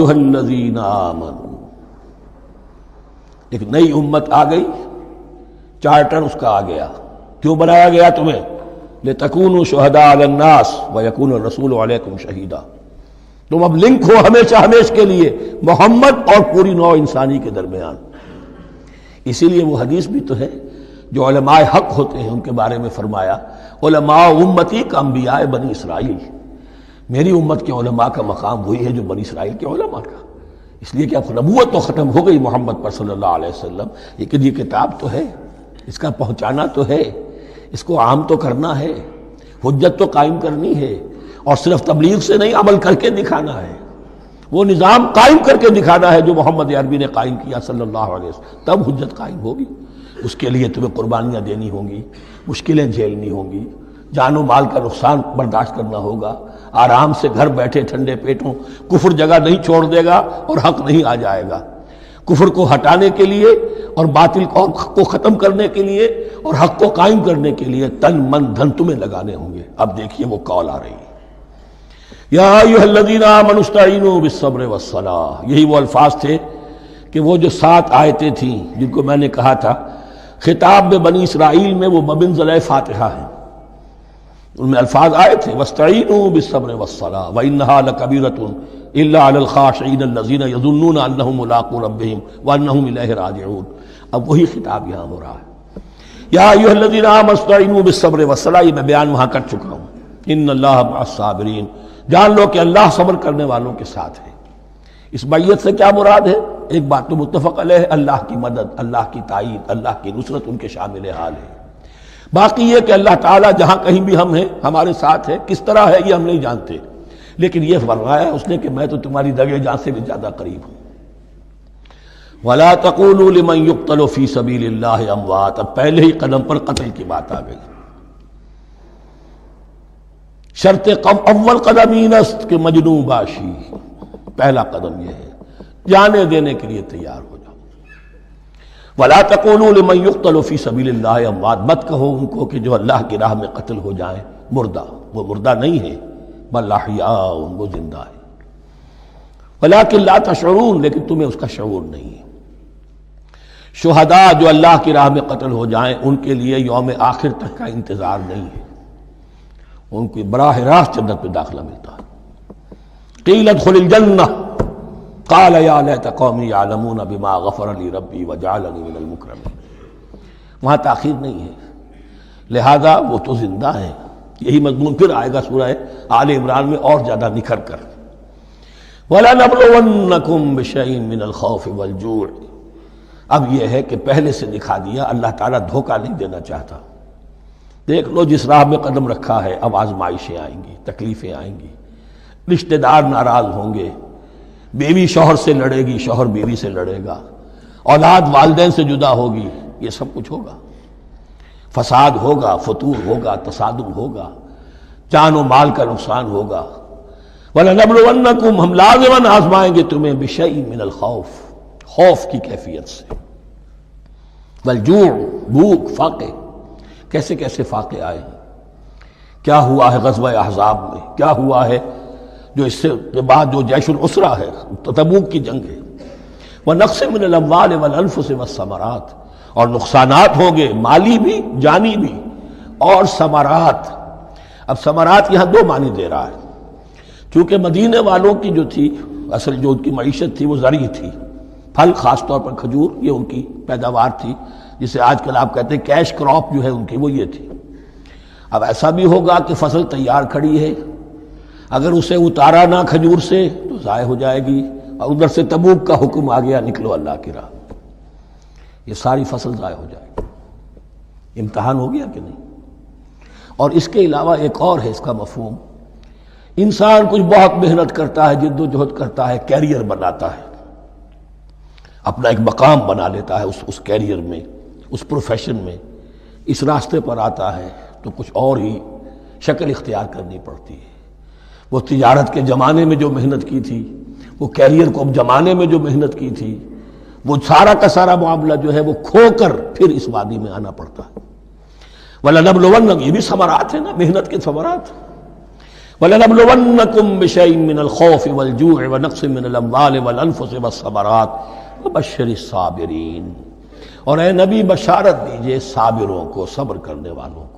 ایھا الذین آمنوا، ایک نئی امت آ گئی، چارٹر اس کا آ گیا۔ کیوں بنایا گیا تمہیں؟ لتکونوا شہداء علی الناس ویکون الرسول علیکم شہیدا، تم اب لنک ہو ہمیشہ ہمیش کے لیے محمد اور پوری نوع انسانی کے درمیان۔ اسی لیے وہ حدیث بھی تو ہے جو علماء حق ہوتے ہیں ان کے بارے میں فرمایا، علماء امتی کا انبیاء بنی اسرائیل، میری امت کے علماء کا مقام وہی ہے جو بنی اسرائیل کے علماء کا۔ اس لیے کہ اب نبوت تو ختم ہو گئی محمد پر صلی اللہ علیہ وسلم، لیکن یہ کتاب تو ہے، اس کا پہنچانا تو ہے، اس کو عام تو کرنا ہے، حجت تو قائم کرنی ہے، اور صرف تبلیغ سے نہیں، عمل کر کے دکھانا ہے، وہ نظام قائم کر کے دکھانا ہے جو محمد عربی نے قائم کیا صلی اللہ علیہ وسلم، تب حجت قائم ہوگی۔ اس کے لیے تمہیں قربانیاں دینی ہوں گی، مشکلیں جھیلنی ہوں گی، جان و مال کا نقصان برداشت کرنا ہوگا، آرام سے گھر بیٹھے ٹھنڈے پیٹوں کفر جگہ نہیں چھوڑ دے گا اور حق نہیں آ جائے گا۔ کفر کو ہٹانے کے لیے اور باطل کو ختم کرنے کے لیے اور حق کو قائم کرنے کے لیے تن من دھن تمہیں لگانے ہوں گے۔ اب دیکھیے وہ کال آ رہی ہے، یا ایھا الذین آمنوا استعینوا بالصبر والصلاۃ۔ یہی وہ الفاظ تھے کہ وہ جو 7 آیتیں تھیں جن کو میں نے کہا تھا خطاب میں بنی اسرائیل میں وہ بمنزلہ فاتحہ ہیں، ان میں الفاظ آئے تھے واستعینوا بالصبر والصلاۃ وانھا لکبیرۃ الا علی الخاشعین الذین یظنون انہم ملاقو ربہم وانہم الیہ راجعون۔ اب وہی خطاب یہاں ہو رہا ہے، یا ایھا الذین آمنوا استعینوا بالصبر والصلاۃ، یہ میں بیان وہاں کر چکا ہوں۔ ان اللہ مع الصابرین، جان لو کہ اللہ صبر کرنے والوں کے ساتھ ہے۔ اس بیعت سے کیا مراد ہے؟ ایک بات تو متفق علیہ ہے، اللہ کی مدد، اللہ کی تائید، اللہ کی نصرت ان کے شامل حال ہے۔ باقی یہ کہ اللہ تعالیٰ جہاں کہیں بھی ہم ہیں ہمارے ساتھ ہے، کس طرح ہے یہ ہم نہیں جانتے، لیکن یہ فرمایا اس نے کہ میں تو تمہاری دگے جان سے بھی زیادہ قریب ہوں۔ وَلَا تَقُولُوا لِمَنْ يُقْتَلُ فِي سَبِيلِ اللَّهِ أَمْوَاتٌ، اب پہلے ہی قدم پر قتل کی بات آ گئی۔ شرط اول قدم این است کہ مجنون باشی، پہلا قدم یہ ہے جانے دینے کے لیے تیار ہو جاؤ۔ وَلَا تَقُولُوا لِمَنْ يُقْتَلُ فِي سَبِيلِ اللَّهِ أَمْوَاتٌ، مت کہو ان کو کہ جو اللہ کی راہ میں قتل ہو جائیں مردہ، وہ مردہ نہیں ہے، بل احیاء، وہ زندہ ہے۔ وَلَٰكِن لَا تَشْعُرُونَ، لیکن تمہیں اس کا شعور نہیں ہے۔ شہداء جو اللہ کی راہ میں قتل ہو جائیں ان کے لیے یوم آخر تک کا انتظار نہیں ہے، ان کو براہ راست جنت میں داخلہ ملتا ہے۔ قیل ادخل الجنہ قال یا لیت قومی یعلمون بما غفر لی ربی وجعلنی من المکرمین، وہاں تاخیر نہیں ہے، لہذا وہ تو زندہ ہے۔ یہی مضمون پھر آئے گا سورہ آل عمران میں اور زیادہ نکھر کر، وَلَنَبْلُوَنَّكُمْ بِشَيْءٍ مِّنَ الْخَوْفِ وَالْجُوعِ۔ اب یہ ہے کہ پہلے سے دکھا دیا، اللہ تعالیٰ دھوکہ نہیں دینا چاہتا۔ دیکھ لو جس راہ میں قدم رکھا ہے اب آزمائشیں آئیں گی، تکلیفیں آئیں گی، رشتہ دار ناراض ہوں گے، بیوی شوہر سے لڑے گی، شوہر بیوی سے لڑے گا، اولاد والدین سے جدا ہوگی، یہ سب کچھ ہوگا، فساد ہوگا، فتور ہوگا، تصادم ہوگا، جان و مال کا نقصان ہوگا۔ وَلَنَبْلُوَنَّكُمْ، ہم لازماً آزمائیں گے تمہیں، بِشَيْءٍ مِّنَ الْخَوْفِ، خوف کی کیفیت سے، وَالْجُوعِ، بھوک، فاقے، کیسے کیسے فاقے آئے ہیں، کیا ہوا ہے غزوہ احزاب میں، کیا ہوا ہے جو اس سے کے بعد جو جیش العسرہ ہے، تبوک کی جنگ ہے۔ وَنَقْصٍ مِّنَ الْأَمْوَالِ وَالْأَنفُسِ وَالثَّمَرَاتِ، اور نقصانات ہوں گے مالی بھی جانی بھی، اور ثمرات۔ اب ثمرات یہاں دو معنی دے رہا ہے، چونکہ مدینے والوں کی جو تھی اصل جو ان کی معیشت تھی وہ زرعی تھی، پھل، خاص طور پر کھجور، یہ ان کی پیداوار تھی، جسے آج کل آپ کہتے ہیں کیش کراپ جو ہے ان کی، وہ یہ تھی۔ اب ایسا بھی ہوگا کہ فصل تیار کھڑی ہے، اگر اسے اتارا نہ کھجور سے تو ضائع ہو جائے گی، اور ادھر سے تبوک کا حکم آ گیا نکلو اللہ کی راہ، یہ ساری فصل ضائع ہو جائے گی۔ امتحان ہو گیا کہ نہیں؟ اور اس کے علاوہ ایک اور ہے اس کا مفہوم، انسان کچھ بہت محنت کرتا ہے، جد و جہد کرتا ہے، کیریئر بناتا ہے، اپنا ایک مقام بنا لیتا ہے اس کیریئر میں، اس پروفیشن میں، اس راستے پر آتا ہے تو کچھ اور ہی شکل اختیار کرنی پڑتی ہے۔ وہ تجارت کے زمانے میں جو محنت کی تھی، وہ کیریئر کو اب جمانے میں جو محنت کی تھی، وہ سارا کا سارا معاملہ جو ہے وہ کھو کر پھر اس وادی میں آنا پڑتا ہے۔ وَلَنَبْلُوَنَّكُمْ، یہ بھی ثمرات ہیں نا، محنت کے ثمرات۔ وَلَنَبْلُوَنَّكُمْ بِشَيْءٍ مِّنَ الْخَوْفِ وَالْجُوعِ وَنَقْصٍ مِّنَ الْأَمْوَالِ وَالْأَنفُسِ وَالثَّمَرَاتِ وَبَشِّرِ الصَّابِرِينَ، اور اے نبی بشارت دیجئے صابروں کو، صبر کرنے والوں کو۔